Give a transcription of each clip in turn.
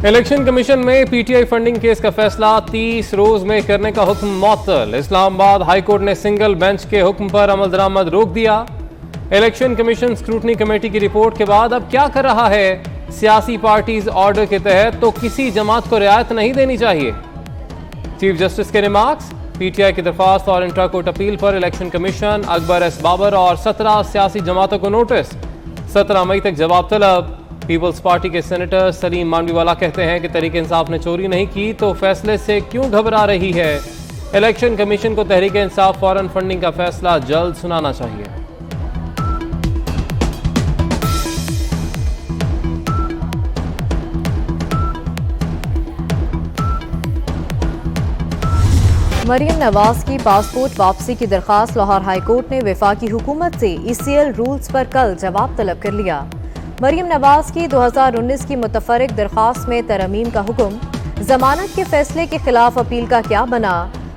Election commission में PTI funding case का फैसला 30 रोज में करने का हुक्म मुअत्तल। इस्लामाबाद हाई कोर्ट ने सिंगल बेंच के हुक्म पर अमल दरामद रोक दिया। इलेक्शन कमीशन स्क्रूटनी कमेटी की रिपोर्ट के बाद अब क्या कर रहा है? सियासी पार्टीज ऑर्डर के तहत तो किसी जमात को रियायत नहीं देनी चाहिए। चीफ जस्टिस के रिमार्क्स। पीटीआई की दरख्वास्त और इंट्रा कोर्ट अपील पर election commission, Akbar S Babar और 17 सियासी जमातों को नोटिस। 17 मई तक जवाब तलब। पीपल्स पार्टी के सेनेटर सलीम मांडवीवाला कहते हैं कि तहरीक इंसाफ ने चोरी नहीं की तो फैसले से क्यों घबरा रही है। इलेक्शन कमीशन को तहरीक इंसाफ फौरन फंडिंग का फैसला जल्द सुनाना चाहिए। मरियम नवाज की पासपोर्ट वापसी की दरखास्त लाहौर हाई कोर्ट ने वफाकी हुकूमत से ECL रूल्स पर कल जवाब तलब कर लिया। मरियम नवाज की 2019 की मुतफरिक दरखास्त में तरमीम का हुक्म। जमानत के फैसले के खिलाफ अपील का क्या बना?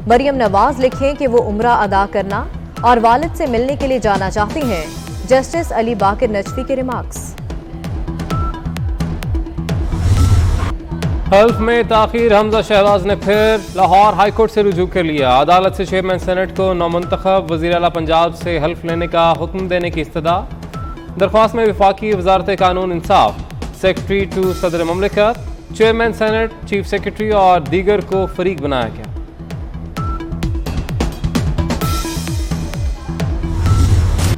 मरियम नवाज लिखें कि वो उम्रा अदा करना और वालिद से मिलने के लिए जाना चाहती हैं। जस्टिस अली बाकिर नजफी के रिमार्क्स। हल्फ में ताखीर। हमजा शहबाज ने फिर लाहौर हाई कोर्ट से रुजू कर लिया। अदालत से चेयरमैन सेनेट को नौमुंतखब वज़ीर आला पंजाब से हल्फ लेने का हुक्म देने की इस्तदा। दरख्वास्त में वफाकी वजारत कानून इंसाफ, सेक्रेटरी टू सदर ममलिकत, चेयरमैन सेनेट, चीफ सेक्रेटरी और दीगर को फरीक बनाया गया।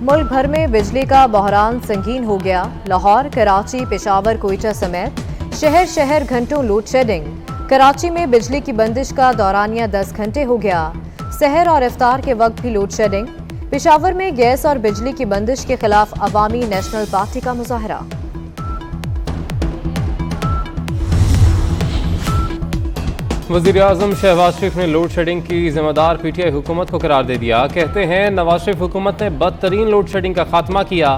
मुल्क भर में बिजली का बहरान संगीन हो गया। लाहौर, कराची, पेशावर, कोयटा समेत शहर शहर घंटों लोड शेडिंग। कराची में बिजली की बंदिश का दौरानिया 10 घंटे हो गया। सहर और इफ्तार के वक्त भी लोड शेडिंग। पेशावर में गैस और बिजली की बंदिश के खिलाफ अवामी नेशनल पार्टी का मुजाहरा। वज़ीर आज़म शहबाज शरीफ ने लोड शेडिंग की जिम्मेदार पीटीआई हुकूमत को करार दे दिया। कहते हैं नवाज शरीफ हुकूमत ने बदतरीन लोड शेडिंग का खात्मा किया।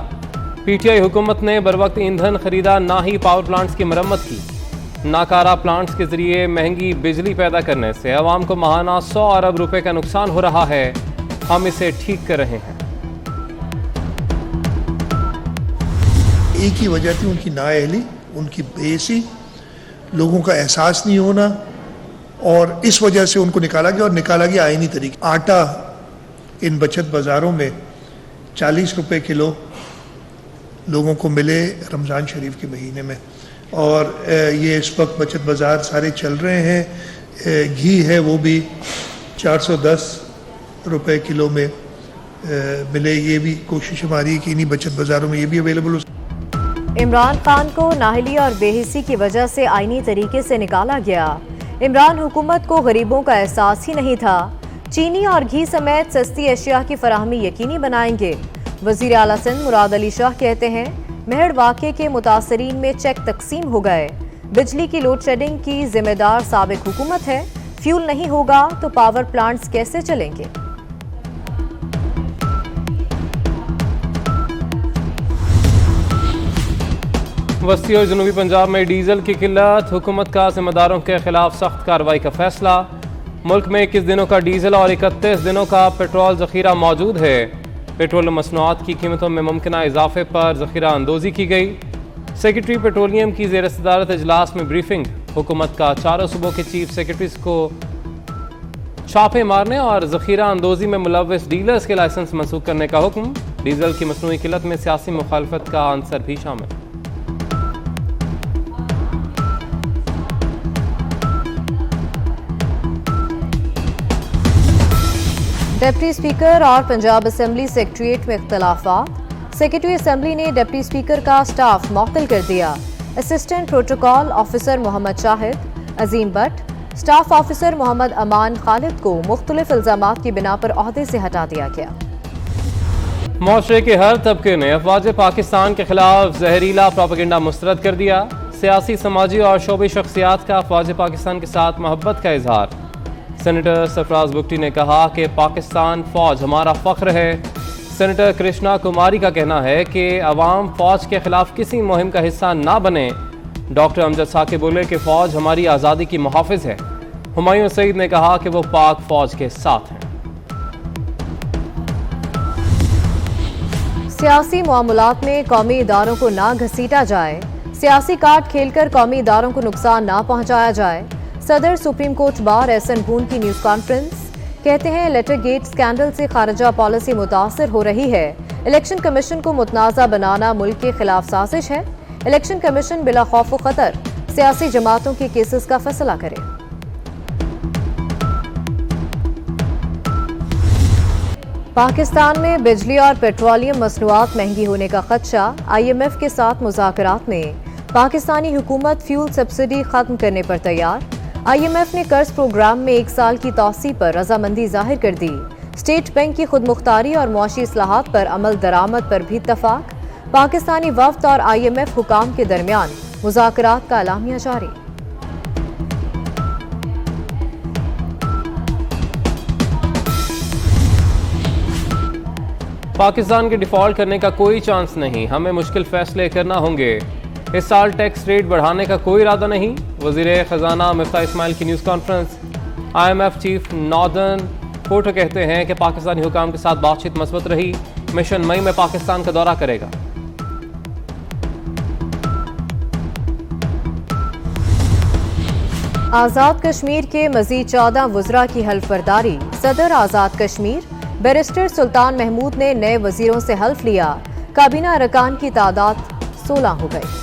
पीटीआई हुकूमत ने बरवक्त ईंधन खरीदा, ना ही पावर प्लांट्स की मरम्मत की। नाकारा प्लांट्स के जरिए महंगी बिजली पैदा करने से अवाम को माहाना 100 अरब रुपए का नुकसान हो रहा है। हम इसे ठीक कर रहे हैं। एक ही वजह थी उनकी नाअहली, उनकी बेसी, लोगों का एहसास नहीं होना, और इस वजह से उनको निकाला गया, और निकाला गया आईनी तरीके। आटा इन बचत बाज़ारों में 40 रुपए किलो लोगों को मिले रमज़ान शरीफ के महीने में, और ये इस वक्त बचत बाज़ार सारे चल रहे हैं। घी है वो भी 410 रुपए किलो में मिले। ये भी कोशिश हमारी है कि इन्हीं बचत बाज़ारों में ये भी अवेलेबल हो। इमरान खान को नाहली और बेहिसी की वजह से आईनी तरीके से निकाला गया। इमरान हुकूमत को गरीबों का एहसास ही नहीं था। चीनी और घी समेत सस्ती अशिया की फराहमी यकीनी बनाएंगे। वज़ीर आला सिंध मुराद अली शाह कहते हैं मेहड़ वाक़े के मुतासरीन में चेक तकसीम हो गए। बिजली की लोड शेडिंग की जिम्मेदार साबिक हुकूमत है। फ्यूल नहीं होगा तो पावर प्लांट्स कैसे चलेंगे? वस्ती और जनूबी पंजाब में डीजल की किल्लत। हुकूमत का जिम्मेदारों के खिलाफ सख्त कार्रवाई का फैसला। मुल्क में 21 दिनों का डीजल और 31 दिनों का पेट्रोल जखीरा मौजूद है। पेट्रोल मसनूआत की कीमतों में मुमकिना इजाफे पर जखीरा अंदोजी की गई। सेक्रेटरी पेट्रोलियम की ज़ेर सदारत इजलास में ब्रीफिंग। हुकूमत का चारों सूबों के चीफ सेक्रेटरीज को छापे मारने और जखीरा अंदोजी में मुलव्वस डीलर्स के लाइसेंस मनसूख करने का हुक्म। डीजल की मसनूई किल्लत में सियासी मुखालफत का आंसर भी शामिल। डिप्टी स्पीकर और पंजाब असेंबली सेक्रेटरीट में इख्तलाफात। सेक्रेटरी असेंबली ने डिप्टी स्पीकर का स्टाफ मुअत्तल कर दिया। Assistant protocol officer Mohammad Shahid, Azeem Bhatt, staff officer Mohammad Aman Khalid को मुख्तलिफ इल्जामात की बिना पर ओहदे से हटा दिया गया। मुआशरे के हर तबके ने अफवाज पाकिस्तान के खिलाफ जहरीला प्रोपेगेंडा मुस्तरद कर दिया। सियासी, समाजी और शोबी शख्सियात का अफवाज पाकिस्तान के साथ मोहब्बत का इजहार। सेनेटर सरफराज बुगटी ने कहा कि पाकिस्तान फौज हमारा फख्र है। सेनेटर कृष्णा कुमारी का कहना है कि अवाम फौज के खिलाफ किसी मुहिम का हिस्सा ना बने। डॉक्टर अमजद साकिब बोले कि फौज हमारी आज़ादी की मुहाफिज है। हुमायूं सईद ने कहा कि वो पाक फौज के साथ हैं। सियासी मामलात में कौमी इदारों को ना घसीटा जाए। सियासी कार्ड खेलकर कौमी इदारों को नुकसान ना पहुंचाया जाए। सदर सुप्रीम कोर्ट बार एहसन पून की न्यूज कॉन्फ्रेंस, कहते हैं लेटर गेट स्कैंडल से खारजा पॉलिसी मुतासर हो रही है। इलेक्शन कमीशन को मुतनाज़ा बनाना मुल्क के खिलाफ साजिश है। इलेक्शन कमीशन बिला खौफ व खतर सियासी जमातों के केसेस का फैसला करे। पाकिस्तान में बिजली और पेट्रोलियम मसनूआत महंगी होने का खदशा। IMF के साथ मुज़ाकरात में पाकिस्तानी हुकूमत फ्यूल सब्सिडी खत्म करने पर तैयार। IMF ने कर्ज प्रोग्राम में 1 साल की तौसी पर रजामंदी जाहिर कर दी। स्टेट बैंक की खुदमुख्तारी और मुआशी इस्लाहात पर अमल दरामद पर भी इत्तफाक। पाकिस्तानी वफ्द और IMF हुकाम के दरमियान मुज़ाकरात का एलामिया जारी। पाकिस्तान के डिफॉल्ट करने का कोई चांस नहीं, हमें मुश्किल फैसले करना होंगे। इस साल टैक्स रेट बढ़ाने का कोई इरादा नहीं। वज़ीर खजाना मिफ्ताह इस्माइल की news conference. IMF chief northern porter कहते हैं कि पाकिस्तानी हुकाम के साथ बातचीत मजबूत रही। मिशन मई में पाकिस्तान का दौरा करेगा। आज़ाद कश्मीर के मजीद 14 वुज़रा की हल्फ बर्दारी। सदर आज़ाद कश्मीर बैरिस्टर सुल्तान महमूद ने नए वजीरों से हल्फ लिया। काबीना अरकान की तादाद 16 हो गई।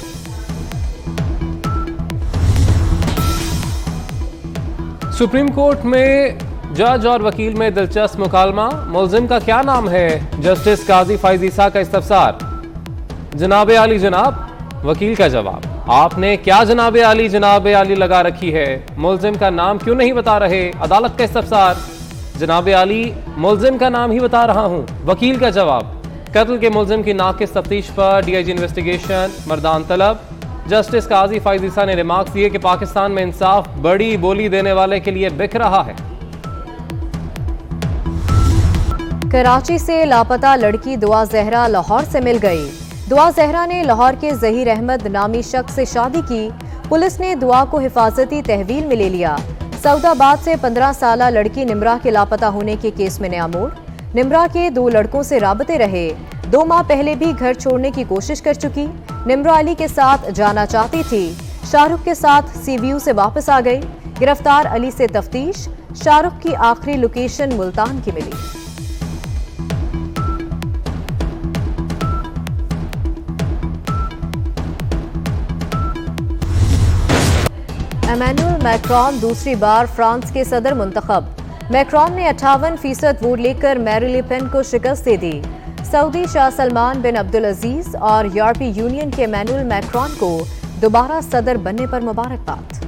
सुप्रीम कोर्ट में जज और वकील में दिलचस्प मुकालमा। मुलजिम का क्या नाम है? जस्टिस काजी फैज ईसा का इस्तफसार। जनाब आली जनाब, वकील का जवाब, आपने क्या जनाब आली लगा रखी है? मुलजिम का नाम क्यों नहीं बता रहे? अदालत का इस्तफसार। जनाब आली, मुलजिम का नाम ही बता रहा हूं। वकील का जवाब, कत्ल के मुलजिम की नाकिस तफ्तीश पर DIG इन्वेस्टिगेशन मर्दान तलब। जस्टिस काजी फैज ईसा ने रिमार्क्स दिए कि पाकिस्तान में इंसाफ बड़ी बोली देने वाले के लिए बिक रहा है। कराची से लापता लड़की दुआ जहरा लाहौर से मिल गई। दुआ जहरा ने लाहौर के जहीर अहमद नामी शख्स से शादी की। पुलिस ने दुआ को हिफाजती तहवील में ले लिया। सऊदाबाद से 15 साला लड़की निम्रा के लापता होने के केस में नया मोड़। निम्रा के 2 लड़कों से राबते रहे। 2 माह पहले भी घर छोड़ने की कोशिश कर चुकी। निम्रा अली के साथ जाना चाहती थी। शाहरुख के साथ CVU से वापस आ गई। गिरफ्तार अली से तफ्तीश। शाहरुख की आखिरी लोकेशन मुल्तान की मिली। एमेनुअल मैक्रॉन दूसरी बार फ्रांस के सदर मुंतखब। मैक्रॉन ने 58% वोट लेकर मैरी ले पेन को शिकस्त दे दी। सऊदी शाह सलमान बिन अब्दुल अजीज और यूरोपीय यूनियन के एमेनुअल मैक्रॉन को दोबारा सदर बनने पर मुबारकबाद।